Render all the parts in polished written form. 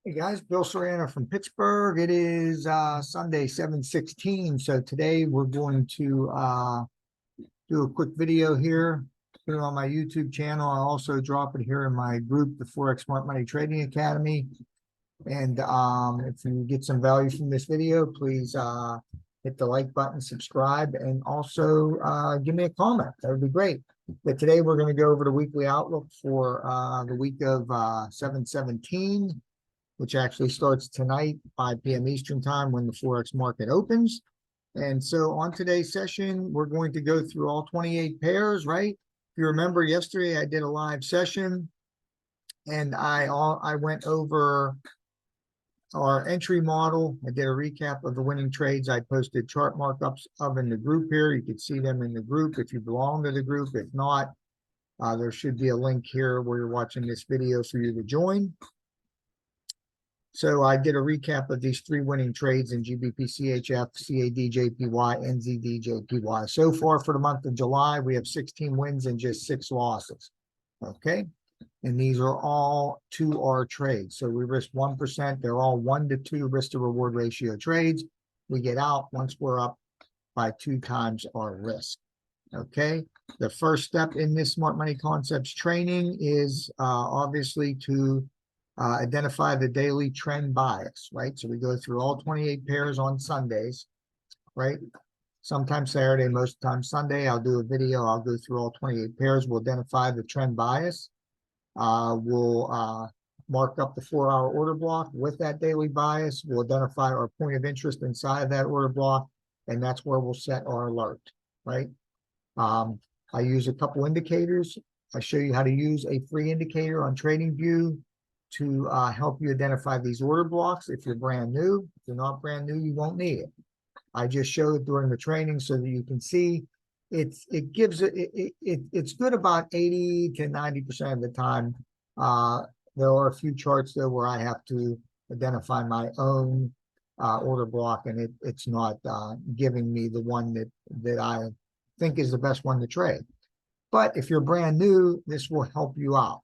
Hey guys, Bill Soriano from Pittsburgh. It is Sunday, 7/16. So today we're going to do a quick video here, put it on my YouTube channel. I'll also drop it here in my group, the Forex Smart Money Trading Academy. And if you get some value from this video, please hit the like button, subscribe, and also give me a comment. That would be great. But today we're going to go over the weekly outlook for the week of 7/17. Which actually starts tonight, 5 p.m. Eastern time when the Forex market opens. And so on today's session, we're going to go through all 28 pairs, right? If you remember yesterday, I did a live session and I went over our entry model. I did a recap of the winning trades. I posted chart markups of in the group here. You can see them in the group if you belong to the group. If not, there should be a link here where you're watching this video for you to join. So I did a recap of these three winning trades in GBP, CHF, CAD, JPY, NZD, JPY. So far for the month of July, we have 16 wins and just 6 losses. Okay. And these are all 2R trades. So we risk 1%. They're all 1 to 2 risk to reward ratio trades. We get out once we're up by 2 times our risk. Okay. The first step in this Smart Money Concepts training is obviously to identify the daily trend bias, right? So we go through all 28 pairs on Sundays, right? Sometimes Saturday, most of the time Sunday, I'll do a video. I'll go through all 28 pairs. We'll identify the trend bias. We'll mark up the 4-hour order block with that daily bias. We'll identify our point of interest inside that order block, and that's where we'll set our alert, right? I use a couple indicators. I show you how to use a free indicator on TradingView to help you identify these order blocks. If you're brand new, if you're not brand new, you won't need it. I just showed it during the training so that you can see it's good about 80 to 90% of the time. There are a few charts though where I have to identify my own order block, and it's not giving me the one that I think is the best one to trade. But if you're brand new, this will help you out.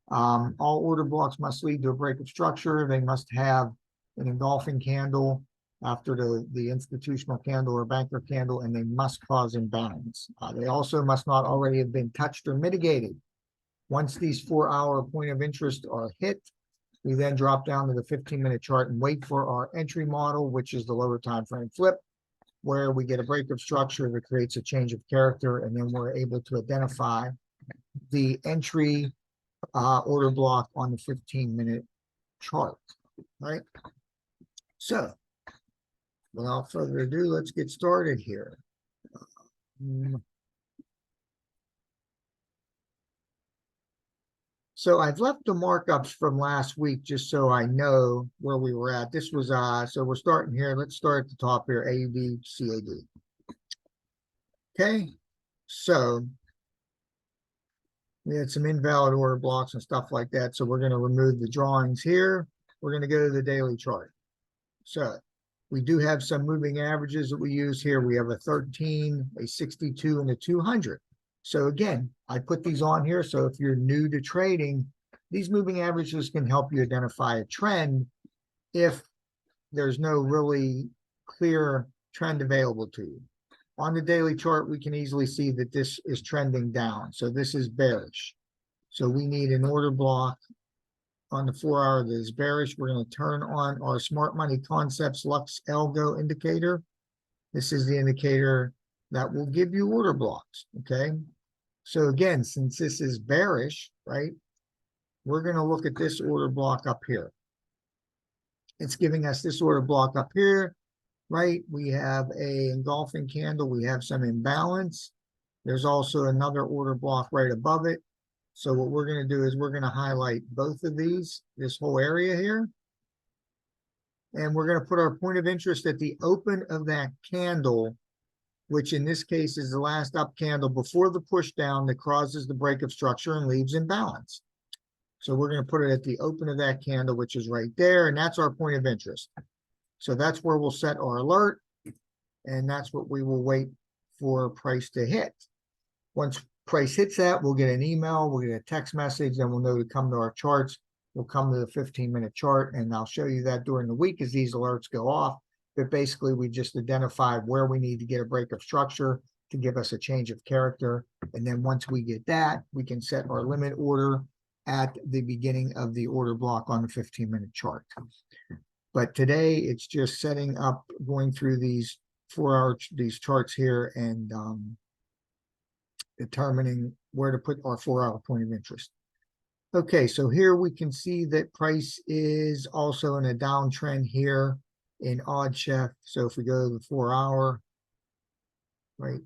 All order blocks must lead to a break of structure. They must have an engulfing candle after the institutional candle or banker candle, and they must cause imbalance. They also must not already have been touched or mitigated. Once these 4-hour point of interest are hit, we then drop down to the 15-minute chart and wait for our entry model, which is the lower time frame flip, where we get a break of structure that creates a change of character, and then we're able to identify the entry order block on the 15-minute chart, right? So without further ado, let's get started here. So I've left the markups from last week just so I know where we were at. This was so we're starting here. Let's start at the top here, AUD, CAD. Okay, so we had some invalid order blocks and stuff like that. So we're going to remove the drawings here. We're going to go to the daily chart. So we do have some moving averages that we use here. We have a 13, a 62, and a 200. So again, I put these on here. So if you're new to trading, these moving averages can help you identify a trend if there's no really clear trend available to you. On the daily chart, we can easily see that this is trending down. So this is bearish. So we need an order block on the 4-hour that is bearish. We're going to turn on our Smart Money Concepts Lux Algo indicator. This is the indicator that will give you order blocks, okay? So again, since this is bearish, right, we're going to look at this order block up here. It's giving us this order block up here. Right, we have a engulfing candle, we have some imbalance. There's also another order block right above it. So what we're going to do is we're going to highlight both of these, this whole area here. And we're going to put our point of interest at the open of that candle, which in this case is the last up candle before the push down that causes the break of structure and leaves imbalance. So we're going to put it at the open of that candle, which is right there, and that's our point of interest. So that's where we'll set our alert, and that's what we will wait for price to hit. Once price hits that, we'll get an email, we'll get a text message, and we'll know to come to our charts will come to the 15-minute chart, and I'll show you that during the week as these alerts go off. But basically, we just identified where we need to get a break of structure to give us a change of character. And then once we get that, we can set our limit order at the beginning of the order block on the 15-minute chart. But today it's just setting up, going through these these charts here and determining where to put our 4-hour point of interest. Okay, so here we can see that price is also in a downtrend here in odd chef. So if we go to the 4-hour, right,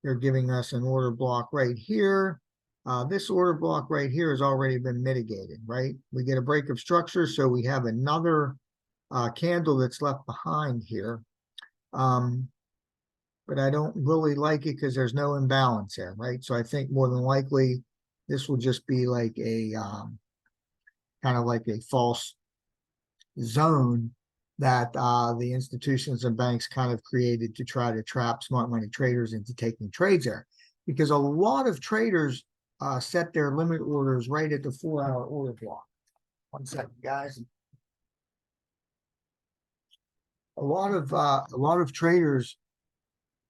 they're giving us an order block right here. This order block right here has already been mitigated, right? We get a break of structure, so we have another candle that's left behind here. But I don't really like it because there's no imbalance there, right? So I think more than likely this will just be like a kind of like a false zone that the institutions and banks kind of created to try to trap smart money traders into taking trades there. Because a lot of traders set their limit orders right at the 4-hour order block. 1 second, guys. A lot of traders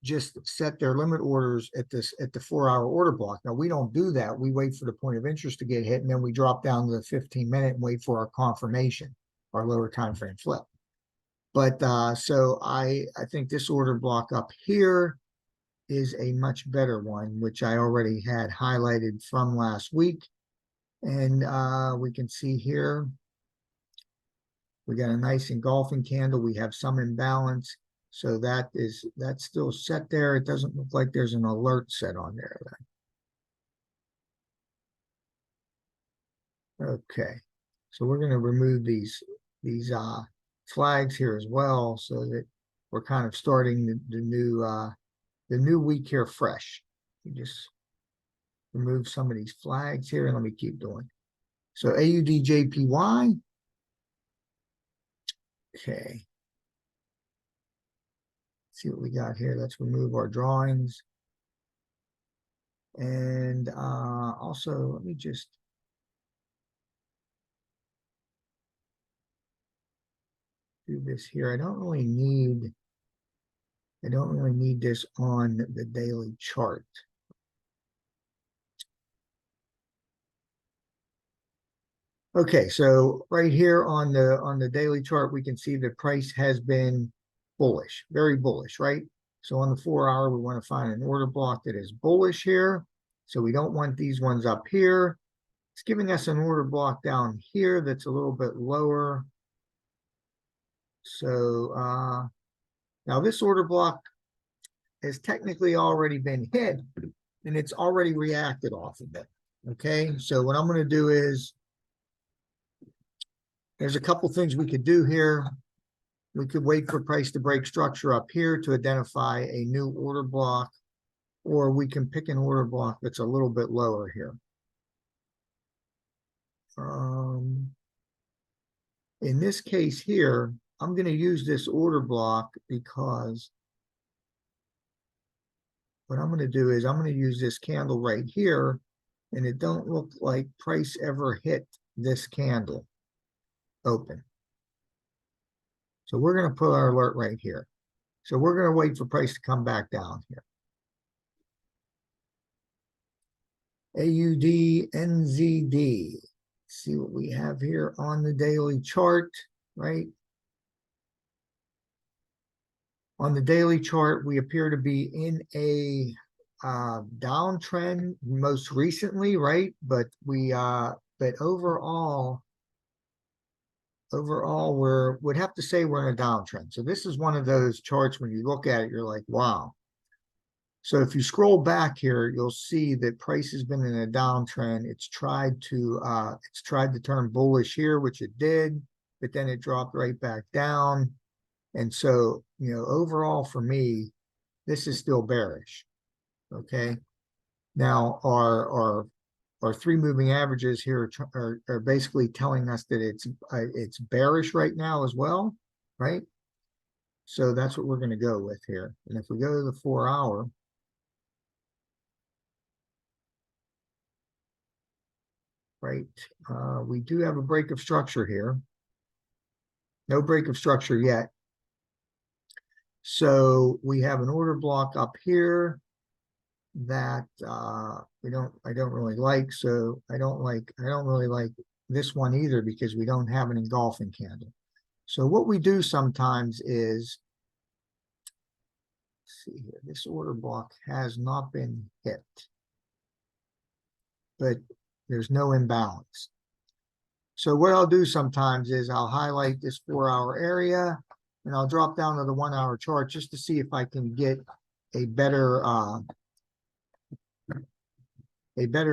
just set their limit orders at the 4-hour order block. Now we don't do that. We wait for the point of interest to get hit, and then we drop down to the 15-minute and wait for our confirmation, our lower time frame flip. But so I think this order block up here is a much better one, which I already had highlighted from last week. And we can see here, we got a nice engulfing candle. We have some imbalance. So that's still set there. It doesn't look like there's an alert set on there then. Okay. So we're going to remove these flags here as well, so that we're kind of starting the new week here fresh. You just remove some of these flags here, and let me keep doing. So AUDJPY. Okay. See what we got here. Let's remove our drawings. And also, let me just do this here. I don't really need this on the daily chart. Okay, so right here on the daily chart, we can see the price has been bullish, very bullish, right? So on the 4-hour, we want to find an order block that is bullish here. So we don't want these ones up here. It's giving us an order block down here that's a little bit lower. So now this order block has technically already been hit, and it's already reacted off of it. Okay, so what I'm going to do is, there's a couple things we could do here. We could wait for price to break structure up here to identify a new order block, or we can pick an order block that's a little bit lower here. In this case here, I'm going to use this order block because what I'm going to do is I'm going to use this candle right here, and it don't look like price ever hit this candle open. So we're going to put our alert right here. So we're going to wait for price to come back down here. AUD, see what we have here on the daily chart, right? On the daily chart, we appear to be in a downtrend most recently, right? But overall would have to say we're in a downtrend. So this is one of those charts when you look at it, you're like, wow. So if you scroll back here, you'll see that price has been in a downtrend. It's tried to turn bullish here, which it did, but then it dropped right back down. And so, you know, overall for me, this is still bearish. Okay. Now our 3 moving averages here are basically telling us that it's bearish right now as well, right? So that's what we're going to go with here. And if we go to the 4-hour, right? We do have a break of structure here. No break of structure yet. So we have an order block up here that I don't really like. So I don't really like this one either because we don't have an engulfing candle. So what we do sometimes is, let's see here, this order block has not been hit, but there's no imbalance. So what I'll do sometimes is I'll highlight this 4-hour area and I'll drop down to the 1-hour chart just to see if I can get a better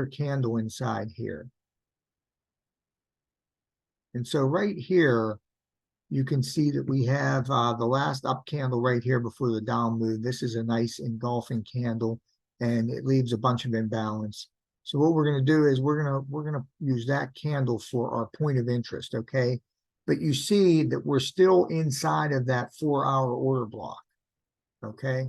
candle inside here. And so right here, you can see that we have the last up candle right here before the down move. This is a nice engulfing candle and it leaves a bunch of imbalance. So what we're going to do is we're going to use that candle for our point of interest, okay? But you see that we're still inside of that 4-hour order block, okay?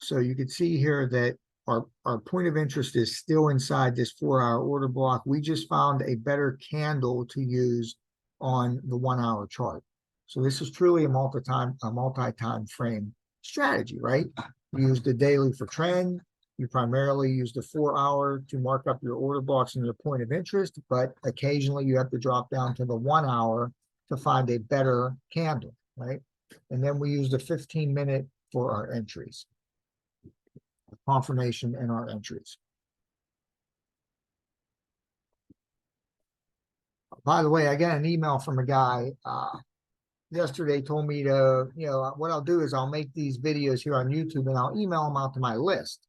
So you can see here that our point of interest is still inside this 4-hour order block. We just found a better candle to use on the 1-hour chart. So this is truly a multi-time frame strategy, right? You use the daily for trend. You primarily use the 4-hour to mark up your order blocks and your point of interest, but occasionally you have to drop down to the 1-hour to find a better candle, right? And then we use the 15-minute for our entries, confirmation and our entries. By the way, I got an email from a guy yesterday, told me to, what I'll do is I'll make these videos here on YouTube and I'll email them out to my list.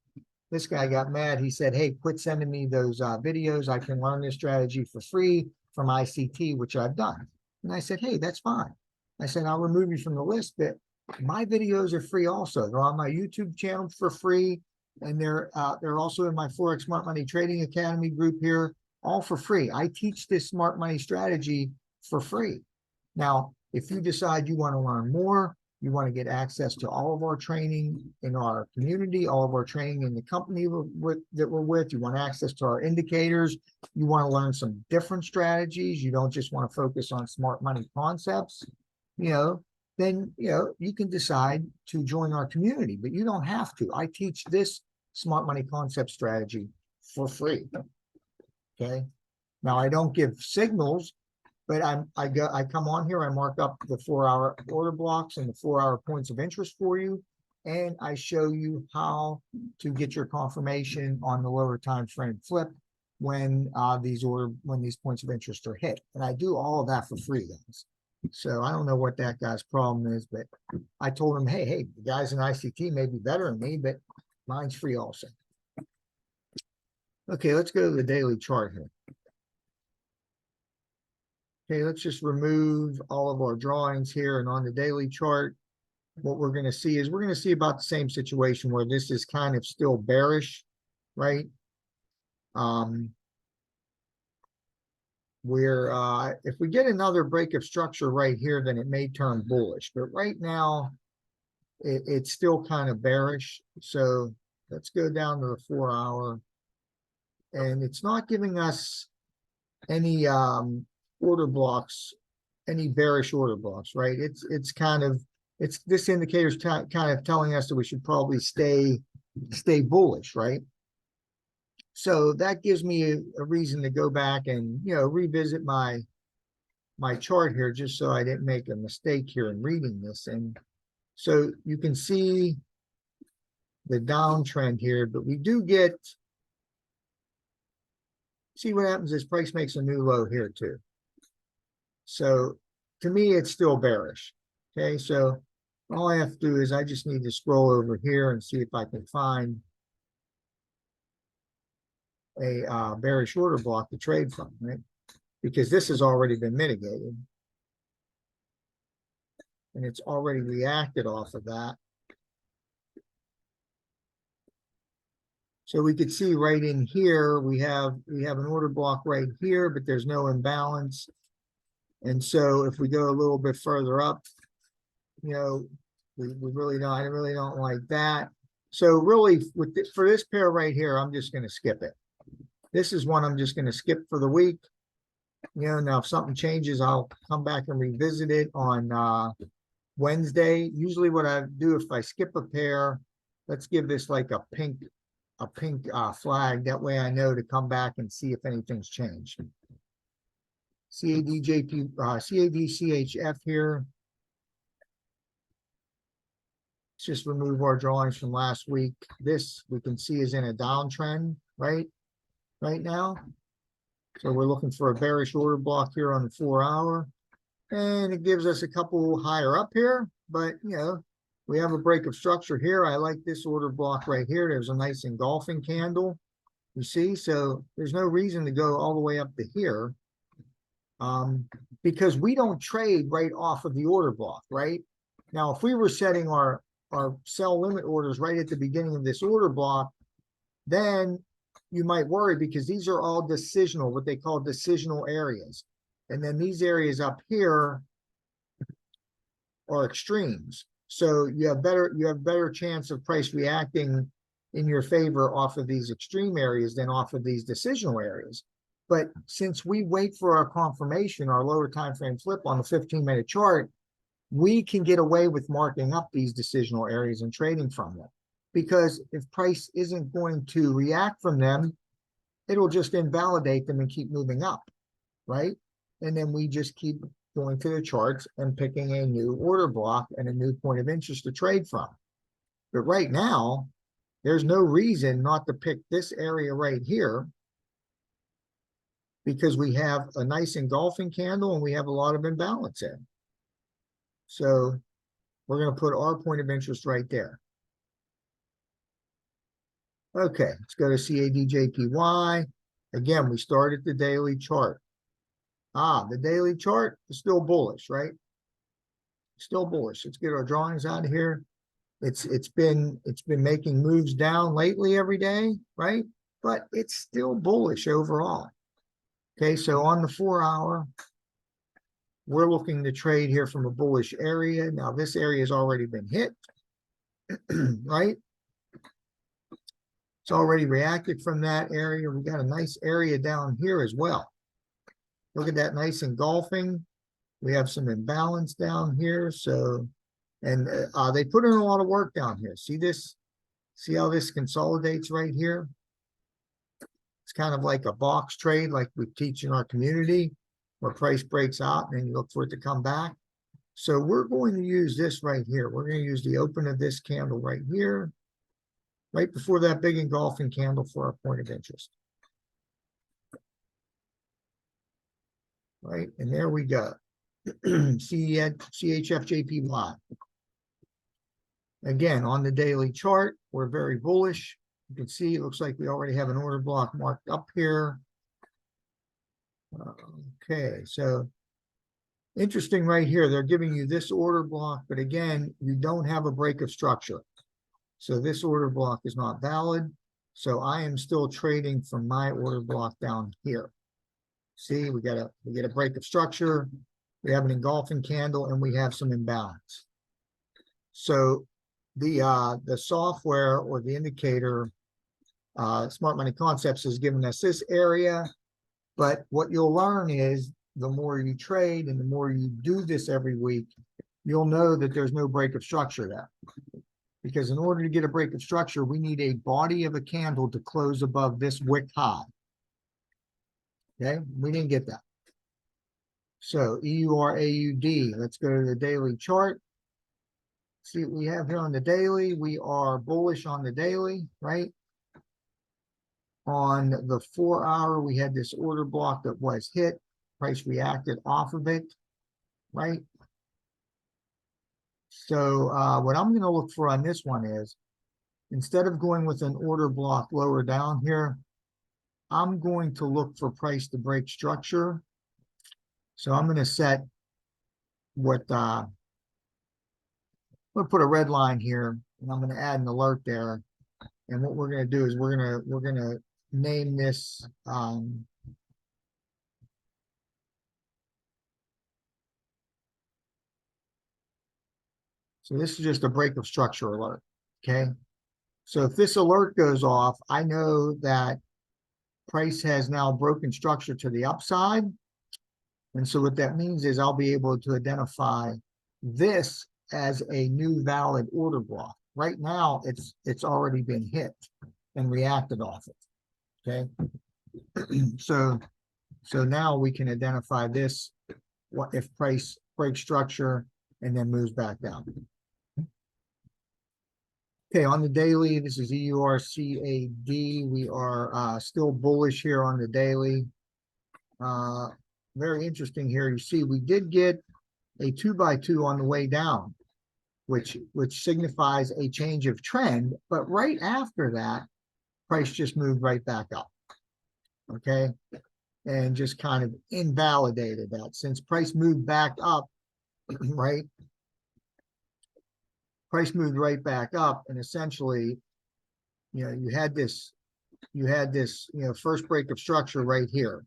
This guy got mad. He said, hey, quit sending me those videos. I can learn this strategy for free from ICT, which I've done. And I said, hey, that's fine. I said, I'll remove you from the list, but my videos are free also. They're on my YouTube channel for free. And they're also in my Forex Smart Money Trading Academy group here, all for free. I teach this smart money strategy for free. Now, if you decide you want to learn more, you want to get access to all of our training in our community, all of our training in the company that we're with, you want access to our indicators, you want to learn some different strategies, you don't just want to focus on smart money concepts, then, you can decide to join our community, but you don't have to. I teach this smart money concept strategy for free. Okay. Now I don't give signals, but I come on here, I mark up the 4-hour order blocks and the 4-hour points of interest for you, and I show you how to get your confirmation on the lower time frame flip when these points of interest are hit. And I do all of that for free, guys. So I don't know what that guy's problem is, but I told him, hey, the guys in ICT may be better than me, but mine's free also. Okay, let's go to the daily chart here. Okay, let's just remove all of our drawings here, and on the daily chart, what we're going to see is we're going to see about the same situation where this is kind of still bearish, right? If we get another break of structure right here, then it may turn bullish, but right now it's still kind of bearish. So let's go down to the 4-hour, and it's not giving us any order blocks, any bearish order blocks, right? This indicator's kind of telling us that we should probably stay bullish, right? So that gives me a reason to go back and revisit my chart here, just so I didn't make a mistake here in reading this. And so you can see the downtrend here, but we do see what happens is price makes a new low here too. So to me, it's still bearish. Okay, so all I have to do is I just need to scroll over here and see if I can find a bearish order block to trade from, right? Because this has already been mitigated. And it's already reacted off of that. So we could see right in here, we have an order block right here, but there's no imbalance. And so if we go a little bit further up, we really don't, I really don't like that. So really for this pair right here, I'm just going to skip it. This is one I'm just going to skip for the week. You know, now if something changes, I'll come back and revisit it on Wednesday. Usually what I do if I skip a pair, let's give this like a pink flag. That way I know to come back and see if anything's changed. CADCHF here. Let's just remove our drawings from last week. This we can see is in a downtrend, right now. So we're looking for a bearish order block here on the 4-hour. And it gives us a couple higher up here, but you know, we have a break of structure here. I like this order block right here. There's a nice engulfing candle, you see, so there's no reason to go all the way up to here, because we don't trade right off of the order block, right? Now, if we were setting our sell limit orders right at the beginning of this order block, then you might worry because these are all decisional, what they call decisional areas. And then these areas up here are extremes. So you have better chance of price reacting in your favor off of these extreme areas than off of these decisional areas. But since we wait for our confirmation, our lower time frame flip on the 15-minute chart, we can get away with marking up these decisional areas and trading from them. Because if price isn't going to react from them, it'll just invalidate them and keep moving up, right? And then we just keep going to the charts and picking a new order block and a new point of interest to trade from. But right now, there's no reason not to pick this area right here because we have a nice engulfing candle and we have a lot of imbalance in. So we're going to put our point of interest right there. Okay, let's go to CADJPY. Again, we start at the daily chart. The daily chart is still bullish, right? Still bullish. Let's get our drawings out of here. It's been making moves down lately every day, right? But it's still bullish overall. Okay, so on the 4-hour, we're looking to trade here from a bullish area. Now this area has already been hit, right? It's already reacted from that area. We got a nice area down here as well. Look at that nice engulfing. We have some imbalance down here. So, and they put in a lot of work down here. See this? See how this consolidates right here? It's kind of like a box trade like we teach in our community where price breaks out and then you look for it to come back. So we're going to use this right here. We're going to use the open of this candle right here, right before that big engulfing candle for our point of interest. Right, and there we go. CHFJPY. Again, on the daily chart, we're very bullish. You can see it looks like we already have an order block marked up here. Okay, so interesting right here. They're giving you this order block, but again, you don't have a break of structure. So this order block is not valid. So I am still trading from my order block down here. See, we get a break of structure, we have an engulfing candle, and we have some imbalance. So the software or the indicator, Smart Money Concepts, has given us this area. But what you'll learn is the more you trade and the more you do this every week, you'll know that there's no break of structure there. Because in order to get a break of structure, we need a body of a candle to close above this wick high. Okay, we didn't get that. So EURAUD, let's go to the daily chart. See what we have here on the daily. We are bullish on the daily, right? On the 4-hour, we had this order block that was hit. Price reacted off of it, right? So what I'm going to look for on this one is, instead of going with an order block lower down here, I'm going to look for price to break structure. So I'm going to set what, I'm going to put a red line here, and I'm going to add an alert there. And what we're going to do is we're going to name this, so this is just a break of structure alert, okay? So if this alert goes off, I know that Price has now broken structure to the upside. And so what that means is I'll be able to identify this as a new valid order block. Right now, it's already been hit and reacted off it. Okay. So now we can identify this, what if price breaks structure and then moves back down. Okay, on the daily, this is EURCAD. We are still bullish here on the daily. Very interesting here. You see, we did get a 2x2 on the way down, which signifies a change of trend. But right after that, price just moved right back up. Okay, and just kind of invalidated that. Since price moved back up, right? Price moved right back up, and essentially, you had this, first break of structure right here,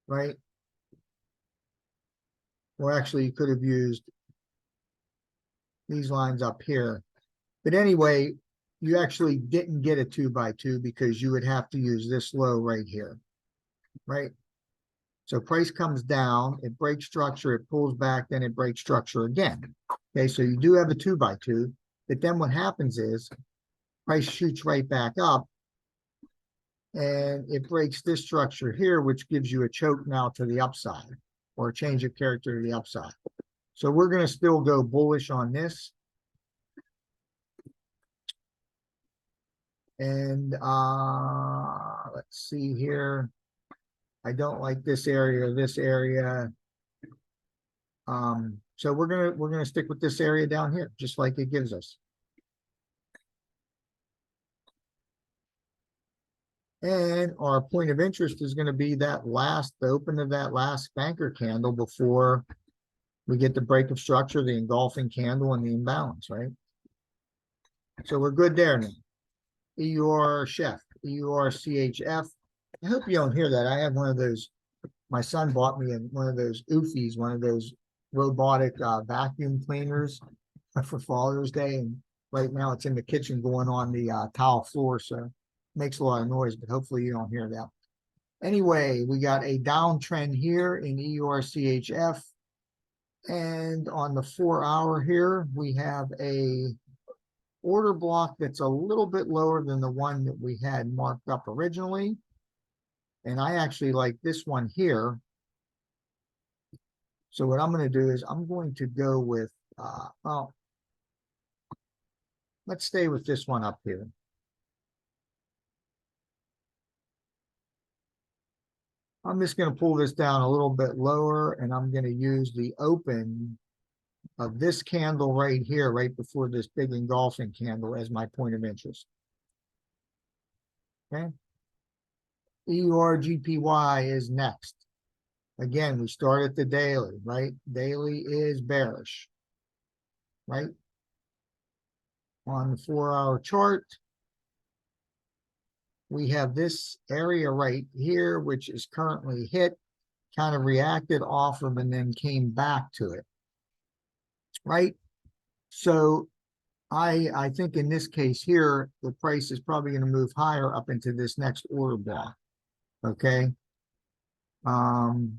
right? Well, actually, you could have used these lines up here, but anyway, you actually didn't get a 2x2 because you would have to use this low right here, right? So price comes down, it breaks structure, it pulls back, then it breaks structure again. Okay, so you do have a 2x2, but then what happens is price shoots right back up and it breaks this structure here, which gives you a choke now to the upside or a change of character to the upside. So we're going to still go bullish on this. And let's see here. I don't like this area or this area. So we're gonna stick with this area down here, just like it gives us. And our point of interest is going to be the open of that last banker candle before we get the break of structure, the engulfing candle, and the imbalance, right? So we're good there now. EURCHF, EURCHF. I hope you don't hear that. I have one of those. My son bought me one of those Oofys, one of those robotic vacuum cleaners for Father's Day, and right now it's in the kitchen going on the tile floor, so it makes a lot of noise, but hopefully you don't hear that. Anyway, we got a downtrend here in EURCHF, and on the 4-hour here, we have a order block that's a little bit lower than the one that we had marked up originally. And I actually like this one here. So what I'm going to do is I'm going to go with, well, let's stay with this one up here. I'm just going to pull this down a little bit lower, and I'm going to use the open of this candle right here, right before this big engulfing candle as my point of interest. Okay. EURGPY is next. Again, we start at the daily, right? Daily is bearish, right? On the 4-hour chart, we have this area right here, which is currently hit, kind of reacted off of, and then came back to it, right? So I think in this case here, the price is probably going to move higher up into this next order block, okay? Now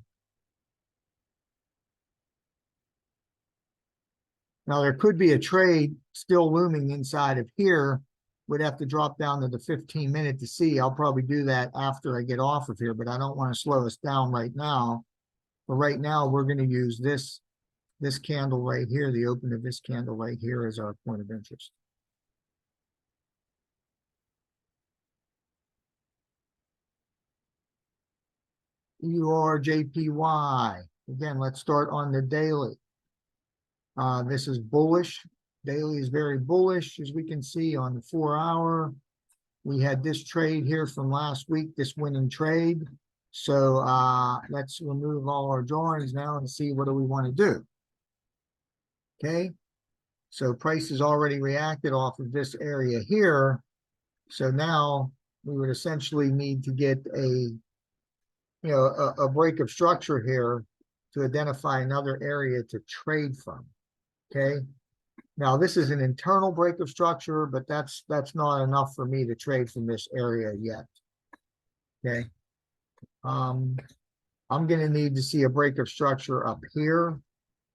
there could be a trade still looming inside of here. Would have to drop down to the 15-minute to see. I'll probably do that after I get off of here, but I don't want to slow us down right now. But right now, we're going to use this candle right here, the open of this candle right here as our point of interest. EURJPY. Again, let's start on the daily. This is bullish. Daily is very bullish, as we can see on the 4-hour. We had this trade here from last week, this winning trade. So let's remove all our drawings now and see what do we want to do. Okay, so price has already reacted off of this area here. So now we would essentially need to get a break of structure here to identify another area to trade from. Okay, Now, this is an internal break of structure, but that's not enough for me to trade from this area yet. Okay. I'm going to need to see a break of structure up here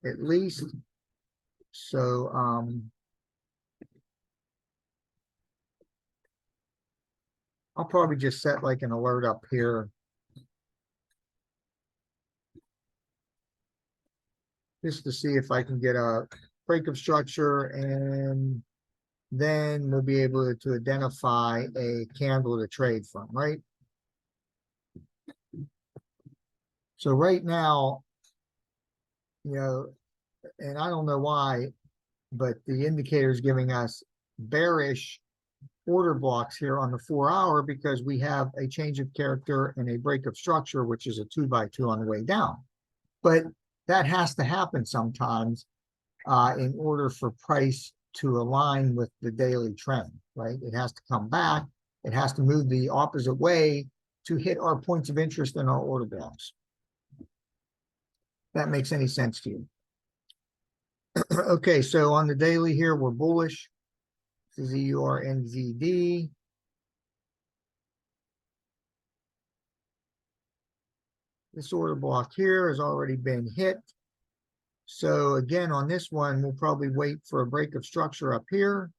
at least. So, I'll probably just set like an alert up here. Just to see if I can get a break of structure, and then we'll be able to identify a candle to trade from, right? So right now, you know, and I don't know why, but the indicator is giving us bearish order blocks here on the 4-hour because we have a change of character and a break of structure, which is a 2x2 on the way down. But that has to happen sometimes in order for price to align with the daily trend, right? It has to come back. It has to move the opposite way to hit our points of interest in our order blocks. That makes any sense to you? Okay, so on the daily here, we're bullish. This is EURNZD. This order block here has already been hit. So again, on this one, we'll probably wait for a break of structure up here.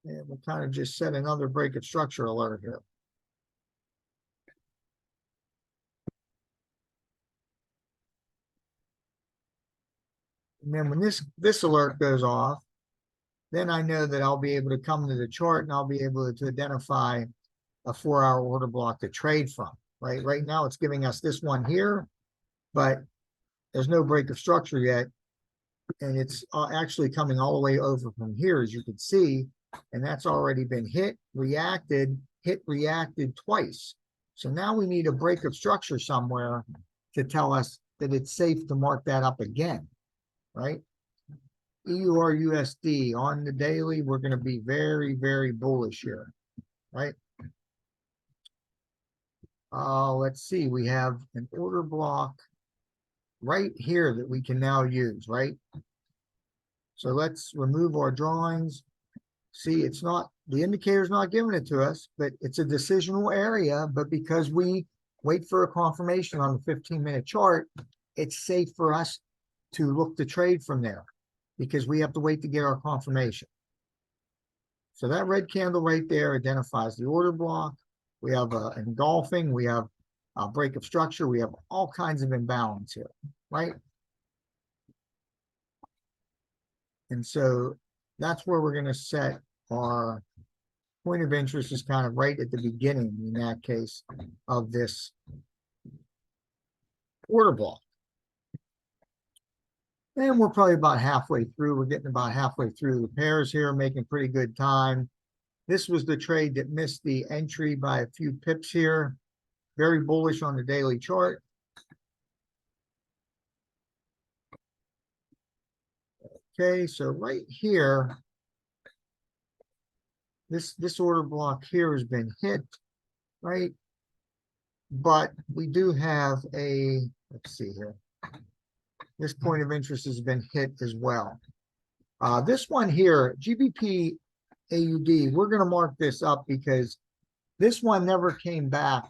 And we'll kind of just set another break of structure alert here. And then when this alert goes off, then I know that I'll be able to come to the chart and I'll be able to identify a 4-hour order block to trade from, right? Right now it's giving us this one here, but there's no break of structure yet. And it's actually coming all the way over from here, as you can see, and that's already been hit, reacted twice. So now we need a break of structure somewhere to tell us that it's safe to mark that up again, right? EURUSD on the daily, we're going to be very, very bullish here, right? Let's see, we have an order block right here that we can now use, right? So let's remove our drawings. See, it's not, the indicator's not giving it to us, but it's a decisional area. But because we wait for a confirmation on the 15-minute chart, it's safe for us to look to trade from there because we have to wait to get our confirmation. So that red candle right there identifies the order block. We have engulfing, we have a break of structure, we have all kinds of imbalance here, right? And so that's where we're going to set our point of interest, is kind of right at the beginning, in that case, of this order block. And we're probably about halfway through. We're getting about halfway through the pairs here, making pretty good time. This was the trade that missed the entry by a few pips here. Very bullish on the daily chart. Okay, so right here, this order block here has been hit, right? But we do have a, let's see here. This point of interest has been hit as well. This one here, GBP AUD, we're going to mark this up because this one never came back.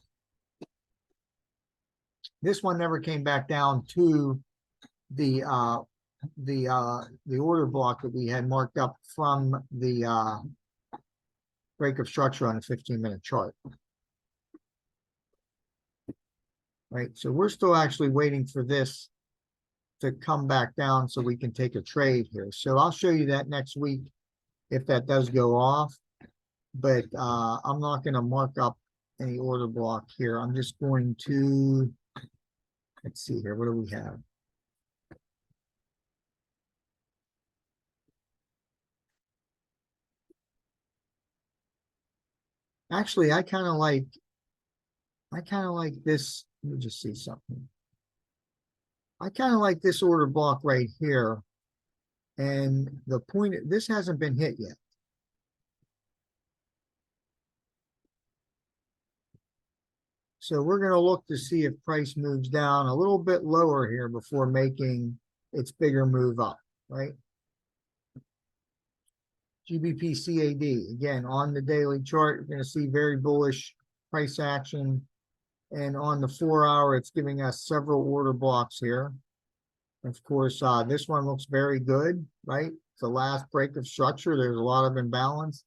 This one never came back down to the order block that we had marked up from the break of structure on a 15-minute chart. Right, so we're still actually waiting for this to come back down so we can take a trade here. So I'll show you that next week if that does go off. But I'm not going to mark up any order block here. I'm just going to, let's see here, what do we have? Actually, I kind of like this. Let me just see something. I kind of like this order block right here. And the point, this hasn't been hit yet. So we're going to look to see if price moves down a little bit lower here before making its bigger move up, right? GBP CAD, again, on the daily chart, you're going to see very bullish price action. And on the 4-hour, it's giving us several order blocks here. Of course, this one looks very good, right? It's the last break of structure. There's a lot of imbalance.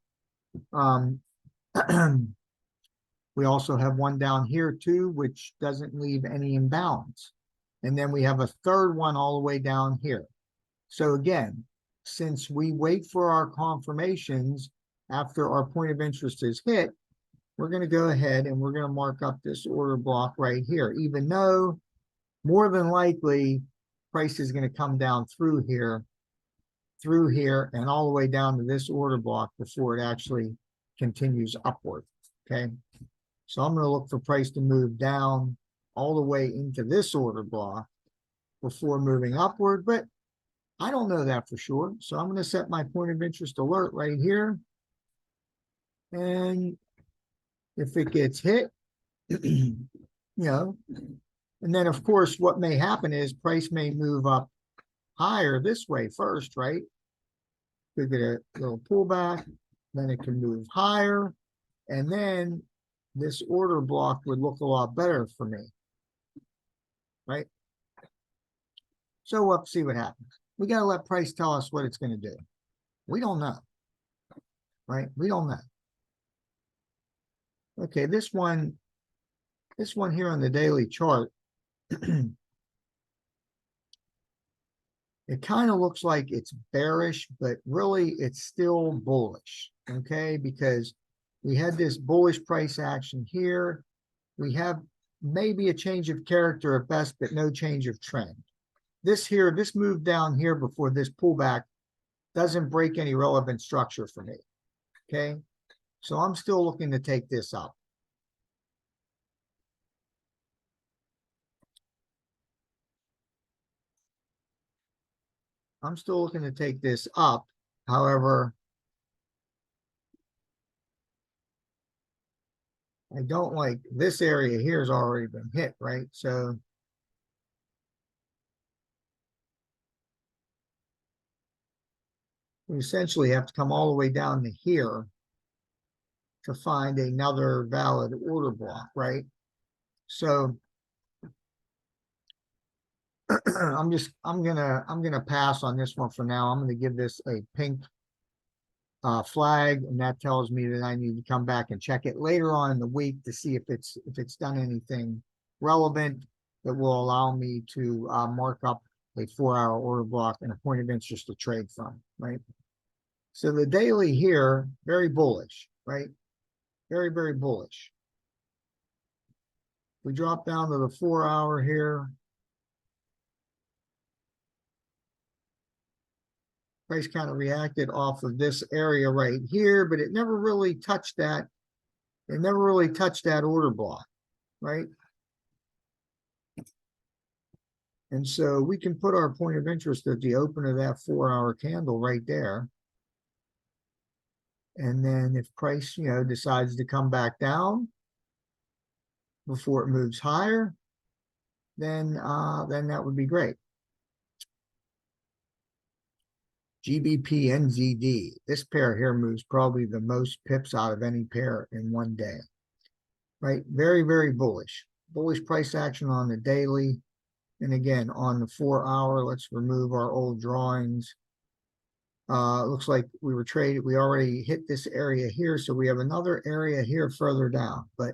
We also have one down here too, which doesn't leave any imbalance. And then we have a third one all the way down here. So again, since we wait for our confirmations after our point of interest is hit, we're going to go ahead and we're going to mark up this order block right here, even though more than likely price is going to come down through here, and all the way down to this order block before it actually continues upward. Okay. So I'm going to look for price to move down all the way into this order block before moving upward, but I don't know that for sure. So I'm going to set my point of interest alert right here. And if it gets hit, you know, and then of course, what may happen is price may move up higher this way first, right? We get a little pullback, then it can move higher, and then this order block would look a lot better for me, right? So we'll see what happens. We got to let price tell us what it's going to do. We don't know, right? We don't know. Okay, this one here on the daily chart, it kind of looks like it's bearish, but really it's still bullish, okay? Because we had this bullish price action here. We have maybe a change of character at best, but no change of trend. This move down here before this pullback doesn't break any relevant structure for me, okay? So I'm still looking to take this up. I'm still looking to take this up. However, I don't like this area here has already been hit, right? So we essentially have to come all the way down to here to find another valid order block, right? So I'm gonna pass on this one for now. I'm gonna give this a pink flag, and that tells me that I need to come back and check it later on in the week to see if it's done anything relevant that will allow me to mark up a 4-hour order block and a point of interest to trade from, right? So the daily here, very bullish, right? Very, very bullish. We drop down to the 4-hour here. Price kind of reacted off of this area right here, but it never really touched that. It never really touched that order block, right? And so we can put our point of interest at the open of that 4-hour candle right there. And then if price, decides to come back down before it moves higher, then that would be great. GBP NZD. This pair here moves probably the most pips out of any pair in one day, right? Very, very bullish. Bullish price action on the daily. And again, on the 4-hour, let's remove our old drawings. Looks like we already hit this area here, so we have another area here further down. But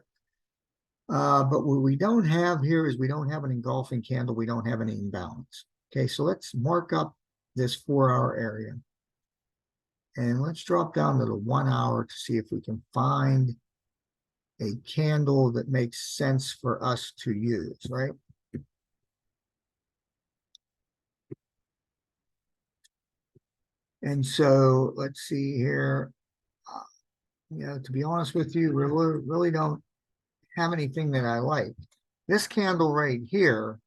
what we don't have here is we don't have an engulfing candle. We don't have any imbalance. Okay, so let's mark up this 4-hour area. And let's drop down to the 1-hour to see if we can find a candle that makes sense for us to use, right? And so let's see here. To be honest with you, we really don't have anything that I like. This candle right here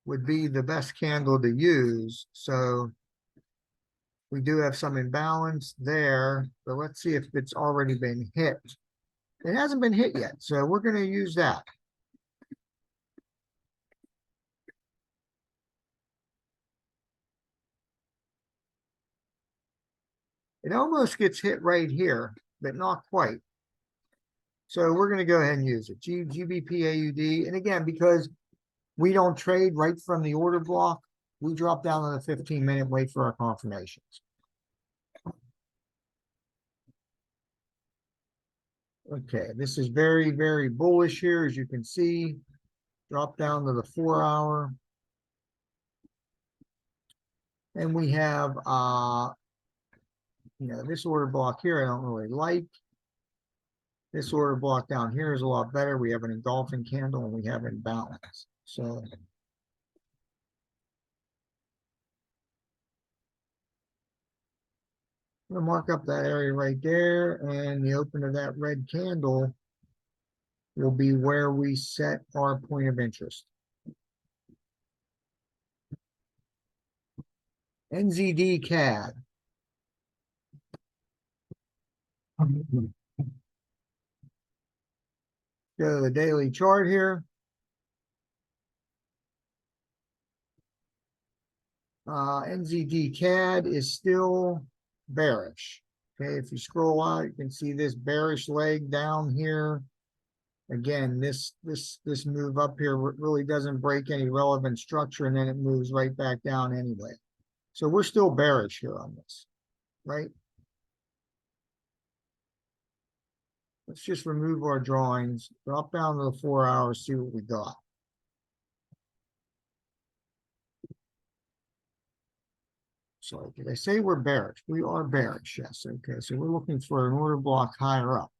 would be the best candle to use. So We do have some imbalance there, but let's see if it's already been hit. It hasn't been hit yet, so we're going to use that. It almost gets hit right here, but not quite. So we're going to go ahead and use it. GBP AUD. And again, because we don't trade right from the order block, we drop down on the 15-minute, wait for our confirmations. Okay, this is very, very bullish here, as you can see. Drop down to the 4-hour. And we have, this order block here I don't really like. This order block down here is a lot better. We have an engulfing candle and we have imbalance. So I'm going to mark up that area right there, and the open of that red candle will be where we set our point of interest. NZD CAD. Go to the daily chart here. NZD CAD is still bearish. Okay, if you scroll out, you can see this bearish leg down here. Again, this move up here really doesn't break any relevant structure, and then it moves right back down anyway. So we're still bearish here on this, right? Let's just remove our drawings, drop down to the 4 hours, see what we got. So did I say we're bearish? We are bearish, yes. Okay, so we're looking for an order block higher up.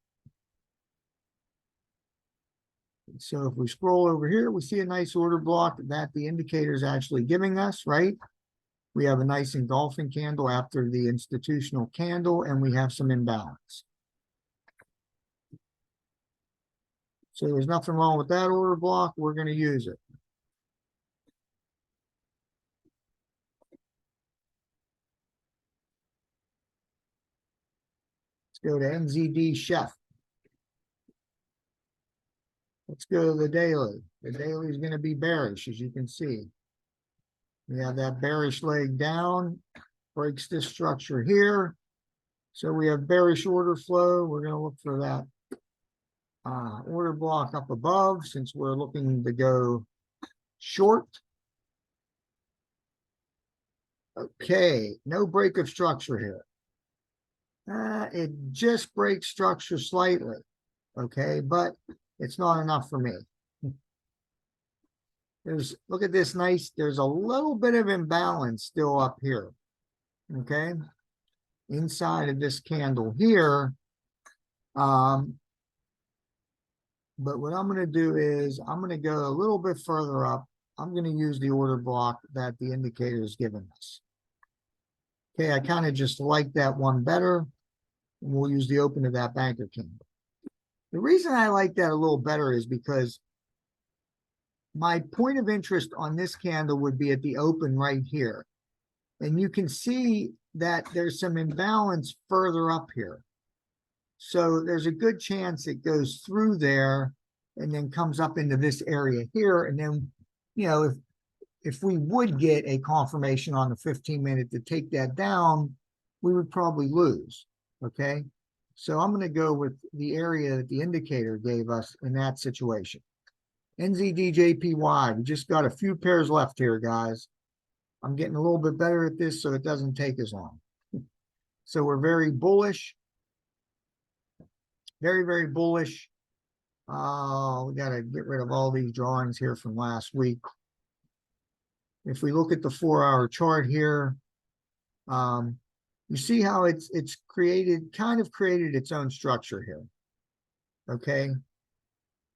So if we scroll over here, we see a nice order block that the indicator is actually giving us, right? We have a nice engulfing candle after the institutional candle, and we have some imbalance. So there's nothing wrong with that order block. We're going to use it. Let's go to NZD Chef. Let's go to the daily. The daily is going to be bearish, as you can see. We have that bearish leg down, breaks this structure here. So we have bearish order flow. We're going to look for that order block up above, since we're looking to go short. Okay, no break of structure here. It just breaks structure slightly, okay, but it's not enough for me. Look at this there's a little bit of imbalance still up here, okay, inside of this candle here. But what I'm going to do is I'm going to go a little bit further up. I'm going to use the order block that the indicator is giving us. Okay, I kind of just like that one better. And we'll use the open of that banker candle. The reason I like that a little better is because my point of interest on this candle would be at the open right here. And you can see that there's some imbalance further up here. So there's a good chance it goes through there and then comes up into this area here. And then, if we would get a confirmation on the 15-minute to take that down, we would probably lose, okay? So I'm going to go with the area that the indicator gave us in that situation. NZDJPY, we just got a few pairs left here, guys. I'm getting a little bit better at this, so it doesn't take as long. So we're very bullish. Very, very bullish. We got to get rid of all these drawings here from last week. If we look at the 4-hour chart here, you see how it's kind of created its own structure here. Okay.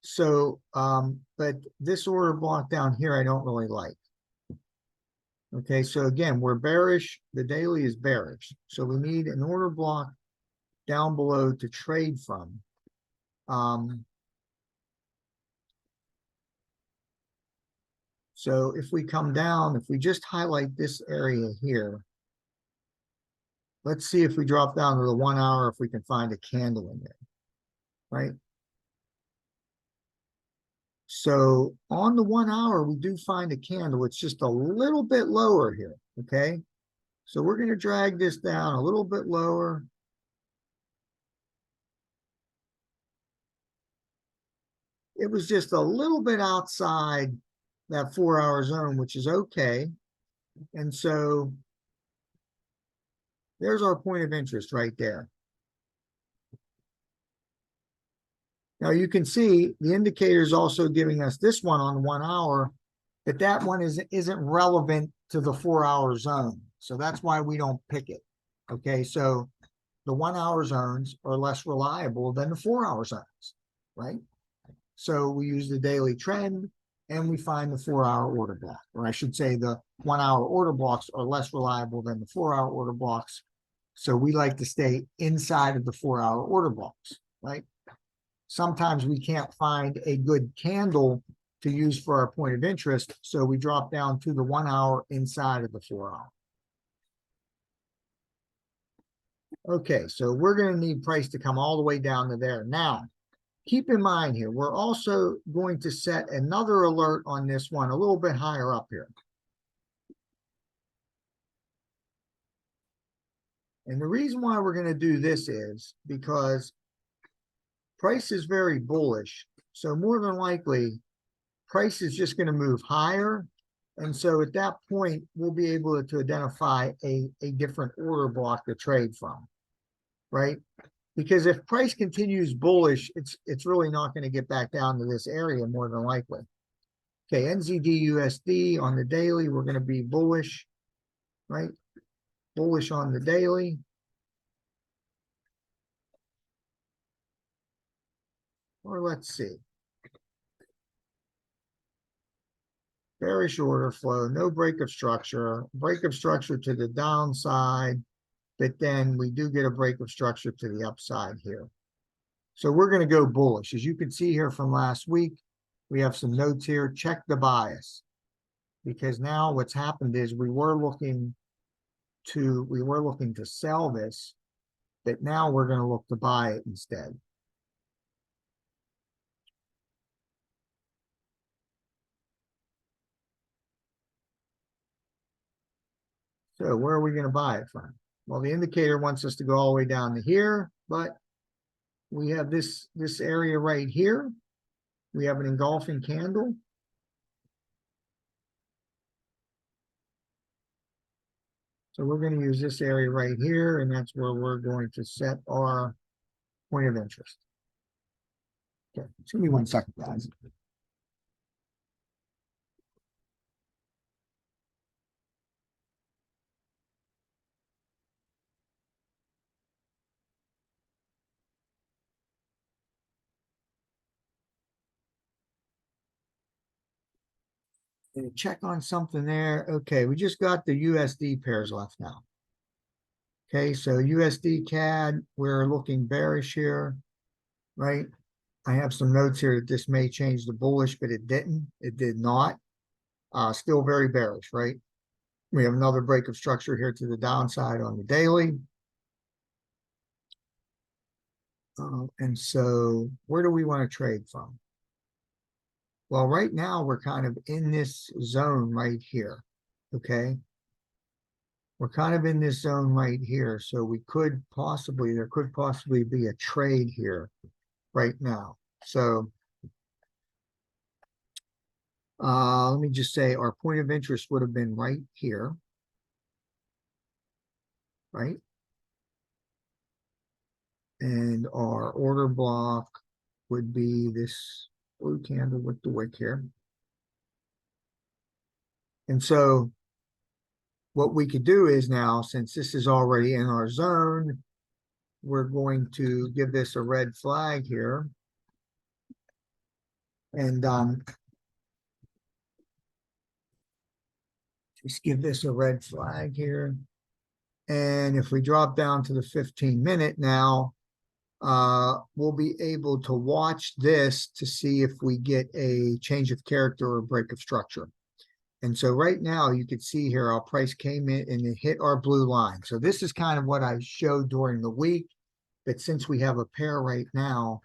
So, but this order block down here, I don't really like. Okay. So again, we're bearish. The daily is bearish. So we need an order block down below to trade from. So if we come down, if we just highlight this area here, Let's see if we drop down to the 1 hour, if we can find a candle in there, right? So on the 1 hour, we do find a candle. It's just a little bit lower here, okay? So we're going to drag this down a little bit lower. It was just a little bit outside that 4 hour zone, which is okay. And so there's our point of interest right there. Now you can see the indicator is also giving us this one on 1 hour, but that one isn't relevant to the 4 hour zone. So that's why we don't pick it. Okay, so the 1 hour zones are less reliable than the 4 hour zones, right? So we use the daily trend and we find the 4 hour order block, or I should say the 1 hour order blocks are less reliable than the 4 hour order blocks. So we like to stay inside of the 4 hour order blocks, right? Sometimes we can't find a good candle to use for our point of interest. So we drop down to the 1 hour inside of the 4 hour. Okay, so we're going to need price to come all the way down to there. Now, keep in mind here, we're also going to set another alert on this one a little bit higher up here. And the reason why we're going to do this is because price is very bullish. So more than likely, price is just going to move higher. And so at that point, we'll be able to identify a different order block to trade from, right? Because if price continues bullish, it's really not going to get back down to this area more than likely. Okay, NZD USD on the daily, we're going to be bullish, right? Bullish on the daily. Or let's see. Bearish order flow, no break of structure to the downside, but then we do get a break of structure to the upside here. So we're going to go bullish. As you can see here from last week, we have some notes here. Check the bias, because now what's happened is we were looking to sell this, but now we're going to look to buy it instead. So where are we going to buy it from? Well, the indicator wants us to go all the way down to here, but we have this area right here. We have an engulfing candle. So we're going to use this area right here, and that's where we're going to set our point of interest. Okay, just give me 1 second, guys. Check on something there. Okay, we just got the USD pairs left now. Okay, so USD CAD, we're looking bearish here, right? I have some notes here that this may change the bullish, but it didn't. It did not. Still very bearish, right? We have another break of structure here to the downside on the daily. And so where do we want to trade from? Well, right now we're kind of in this zone right here, okay? We're kind of in this zone right here, so there could possibly be a trade here right now. So let me just say our point of interest would have been right here, right? And our order block would be this blue candle with the wick here. And so what we could do is now, since this is already in our zone, we're going to give this a red flag here. And just give this a red flag here. And if we drop down to the 15-minute now, we'll be able to watch this to see if we get a change of character or break of structure. And so right now you can see here our price came in and it hit our blue line. So this is kind of what I showed during the week. But since we have a pair right now,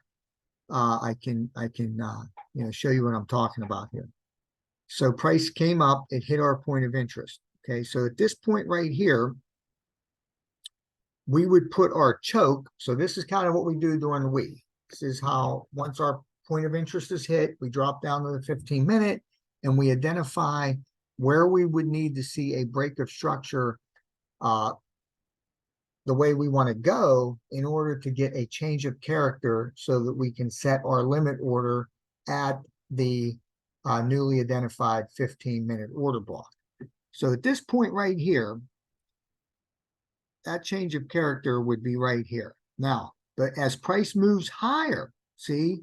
I can show you what I'm talking about here. So price came up, it hit our point of interest. Okay, so at this point right here, we would put our choke. So this is kind of what we do during the week. This is how, once our point of interest is hit, we drop down to the 15-minute and we identify where we would need to see a break of structure the way we want to go in order to get a change of character so that we can set our limit order at the newly identified 15-minute order block. So at this point right here, that change of character would be right here. Now, but as price moves higher, see,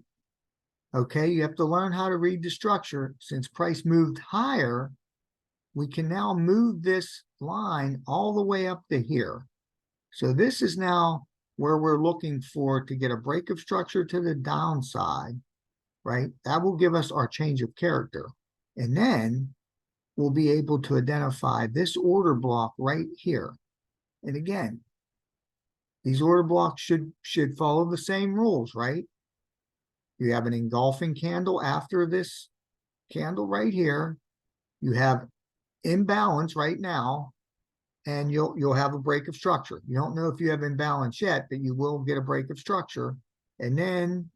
okay, you have to learn how to read the structure. Since price moved higher, we can now move this line all the way up to here. So this is now where we're looking for to get a break of structure to the downside, right? That will give us our change of character. And then we'll be able to identify this order block right here. And again, these order blocks should follow the same rules, right? You have an engulfing candle after this candle right here. You have imbalance right now, and you'll have a break of structure. You don't know if you have imbalance yet, but you will get a break of structure. And then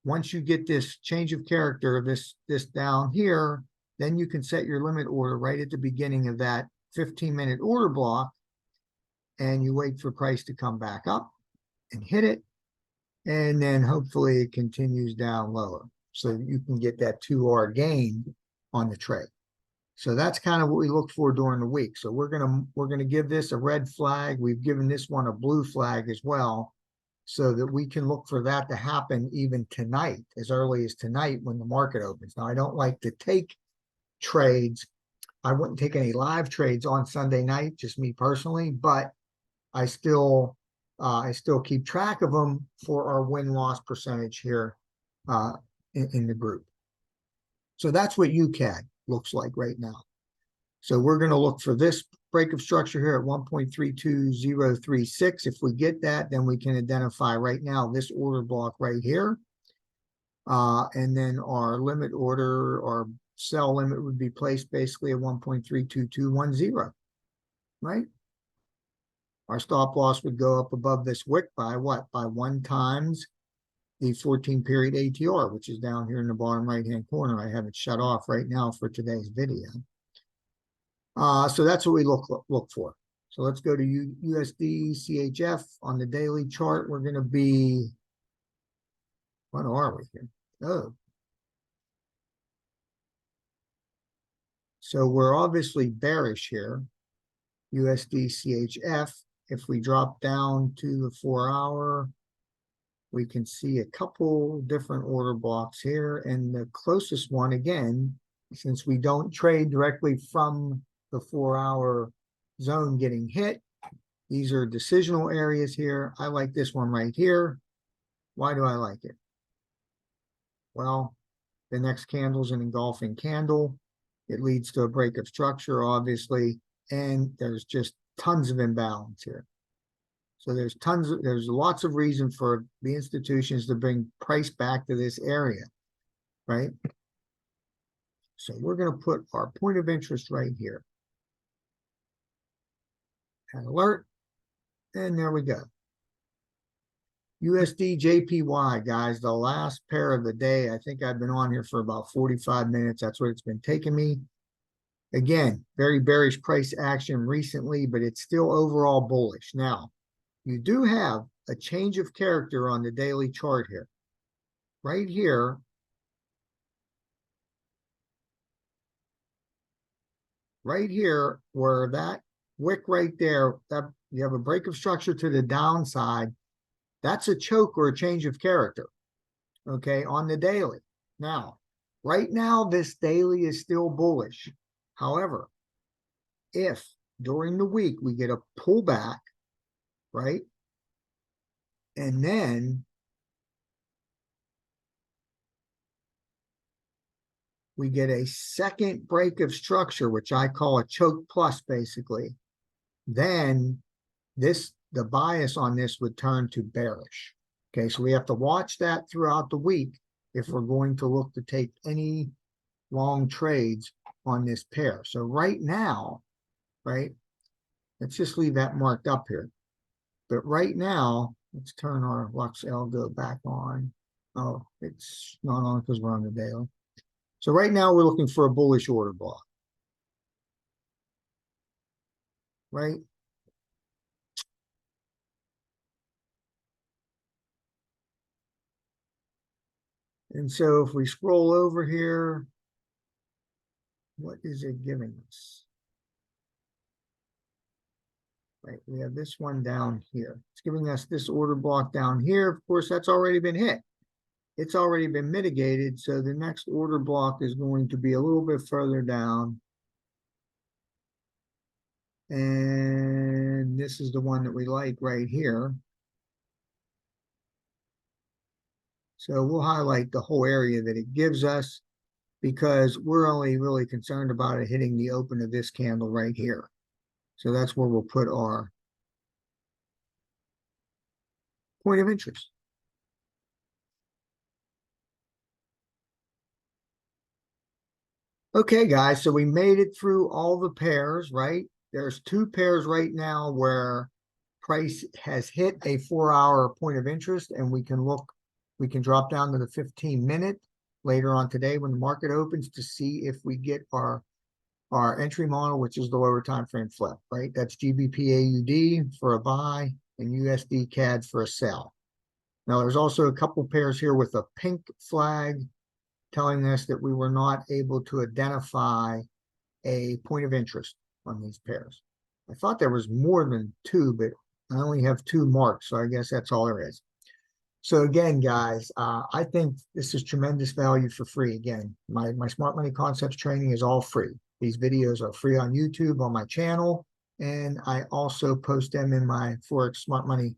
once you get this change of character, this down here, then you can set your limit order right at the beginning of that 15-minute order block, and you wait for price to come back up and hit it. And then hopefully it continues down lower so you can get that 2R gain on the trade. So that's kind of what we look for during the week. So we're gonna give this a red flag. We've given this one a blue flag as well, so that we can look for that to happen even tonight, as early as tonight when the market opens. Now, I don't like to take trades. I wouldn't take any live trades on Sunday night, just me personally, but I still keep track of them for our win-loss percentage here in the group. So that's what UCAD looks like right now. So we're going to look for this break of structure here at 1.32036. If we get that, then we can identify right now this order block right here. And then our limit order, our sell limit would be placed basically at 1.32210, right? Our stop loss would go up above this wick by what? By 1 times the 14-period ATR, which is down here in the bottom right-hand corner. I have it shut off right now for today's video. So that's what we look for. So let's go to USD CHF on the daily chart. We're going to be, what are we here? Oh. So we're obviously bearish here. USD CHF. If we drop down to the 4-hour, we can see a couple different order blocks here. And the closest one, again, since we don't trade directly from the 4-hour zone getting hit, these are decisional areas here. I like this one right here. Why do I like it? Well, the next candle is an engulfing candle. It leads to a break of structure, obviously, and there's just tons of imbalance here. So there's lots of reason for the institutions to bring price back to this area, right? So we're going to put our point of interest right here. An alert, and there we go. USD JPY, guys, the last pair of the day. I think I've been on here for about 45 minutes. That's what it's been taking me. Again, very bearish price action recently, but it's still overall bullish. Now, you do have a change of character on the daily chart here. Right here, where that wick right there, that you have a break of structure to the downside, that's a choke or a change of character, okay, on the daily. Now, right now, this daily is still bullish. However, if during the week we get a pullback, right, and then we get a second break of structure, which I call a choke plus basically, then the bias on this would turn to bearish. Okay, so we have to watch that throughout the week if we're going to look to take any long trades on this pair. So right now, right, let's just leave that marked up here. But right now, let's turn our Lux Algo back on. Oh, it's not on because we're on the daily. So right now we're looking for a bullish order block, right? And so if we scroll over here, what is it giving us? Right, we have this one down here. It's giving us this order block down here. Of course, that's already been hit. It's already been mitigated. So the next order block is going to be a little bit further down. And this is the one that we like right here. So we'll highlight the whole area that it gives us because we're only really concerned about it hitting the open of this candle right here. So that's where we'll put our point of interest. Okay, guys, so we made it through all the pairs, right? There's two pairs right now where price has hit a 4-hour point of interest, and we can drop down to the 15-minute later on today when the market opens to see if we get our entry model, which is the lower time frame flip, right? That's GBP AUD for a buy and USD CAD for a sell. Now, there's also a couple pairs here with a pink flag telling us that we were not able to identify a point of interest on these pairs. I thought there was more than two, but I only have two marked, so I guess that's all there is. So again, guys, I think this is tremendous value for free. Again, my Smart Money Concepts training is all free. These videos are free on YouTube on my channel, and I also post them in my Forex Smart Money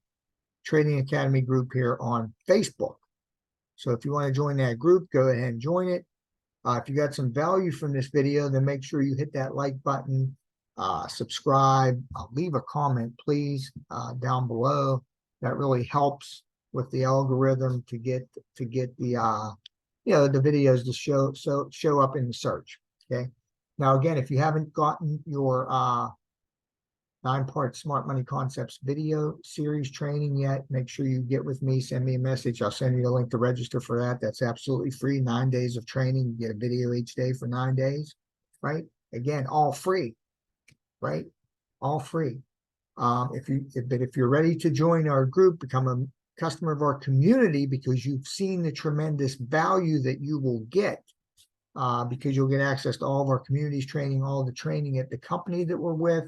Trading Academy group here on Facebook. So if you want to join that group, go ahead and join it. If you got some value from this video, then make sure you hit that like button, subscribe, leave a comment, please, down below. That really helps with the algorithm to get the the videos to show up in the search. Okay. Now again, if you haven't gotten your 9-part Smart Money Concepts video series training yet, make sure you get with me, send me a message. I'll send you a link to register for that. That's absolutely free. 9 days of training. You get a video each day for 9 days, right? Again, all free, right? All free. If you're ready to join our group, become a customer of our community because you've seen the tremendous value that you will get because you'll get access to all of our communities training, all the training at the company that we're with,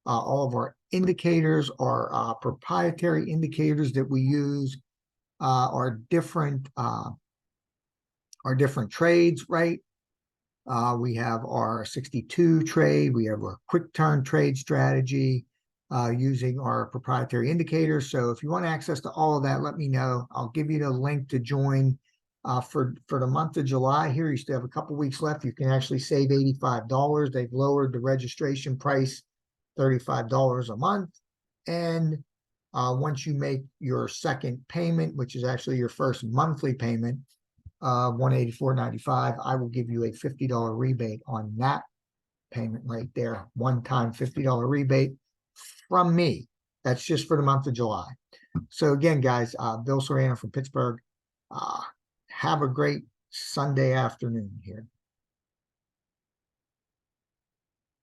all of our indicators, our proprietary indicators that we use, our different trades, right? We have our 62 trade, we have our quick turn trade strategy using our proprietary indicators. So if you want access to all of that, let me know. I'll give you the link to join for the month of July. Here, you still have a couple weeks left. You can actually save $85. They've lowered the registration price $35 a month. And once you make your second payment, which is actually your first monthly payment, $184.95, I will give you a $50 rebate on that payment right there. One-time $50 rebate from me. That's just for the month of July. So again, guys, Bill Soriano from Pittsburgh. Have a great Sunday afternoon here.